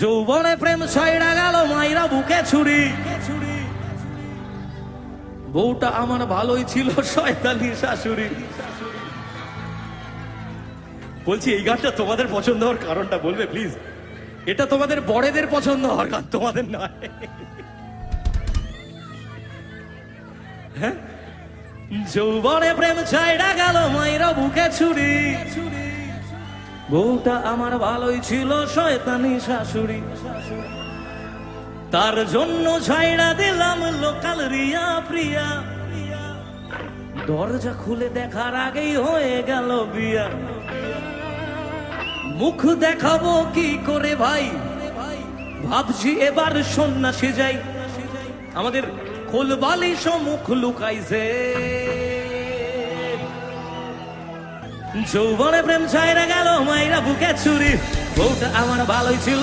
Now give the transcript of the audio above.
যৌবনে প্রেম ছাইড়া গেল মাইরা বুকে ছুরি। বউটা আমার ভালোই ছিল শয়তানি শাশুড়ি। বলছি এই গানটা তোমাদের পছন্দ হওয়ার কারণটা বলবে প্লিজ? এটা তোমাদের বড়দের পছন্দ হওয়ার গান, তোমাদের নয়। হ্যাঁ, যৌবনে প্রেম ছাইড়া গেল মাইরা বুকে ছুরি। বউটা আমার ভালোই ছিল শয়তানি শাশুড়ি। তার জন্য ছাইড়া দিলাম লোকাল রিয়া প্রিয়া। দরজা খুলে দেখার আগেই হয়ে গেল বিয়া। মুখ দেখাবো কি করে ভাই, ভাবছি এবার সন্ন্যাসী যাই। আমাদের খোলবালি মুখ লুকাইছে। যৌবনে প্রেম ছাইড়া গেল মাইরা বুকে ছুরি। বউটা আমার ভালোই ছিল।